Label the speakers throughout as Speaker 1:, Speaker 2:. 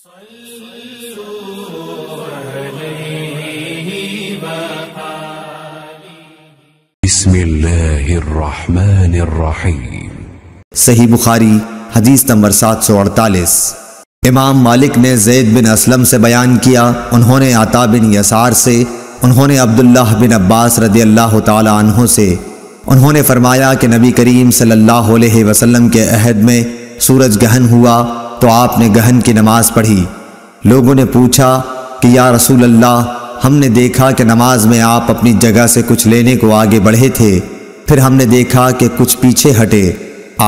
Speaker 1: بسم اللہ الرحمن الرحیم۔
Speaker 2: صحیح بخاری حدیث نمبر 748۔ امام مالک نے زید بن اسلم سے بیان کیا، انہوں نے عطا بن یسار سے، انہوں نے عبداللہ بن عباس رضی اللہ تعالی عنہ سے، انہوں نے فرمایا کہ نبی کریم صلی اللہ علیہ وسلم کے عہد میں سورج گہن ہوا تو آپ نے گہن کی نماز پڑھی۔ لوگوں نے پوچھا کہ یا رسول اللہ، ہم نے دیکھا کہ نماز میں آپ اپنی جگہ سے کچھ لینے کو آگے بڑھے تھے، پھر ہم نے دیکھا کہ کچھ پیچھے ہٹے۔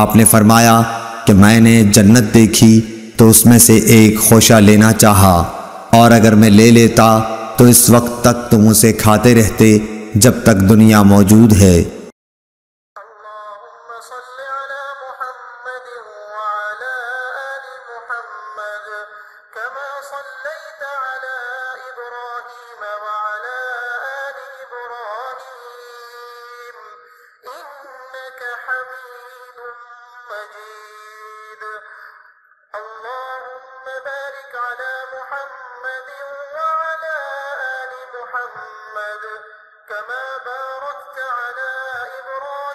Speaker 2: آپ نے فرمایا کہ میں نے جنت دیکھی تو اس میں سے ایک خوشہ لینا چاہا، اور اگر میں لے لیتا تو اس وقت تک تم اسے کھاتے رہتے جب تک دنیا موجود ہے۔
Speaker 3: كما صليت على إبراهيم وعلى آل إبراهيم إنك حميد مجيد اللهم بارك على محمد وعلى آل محمد كما باركت على إبراهيم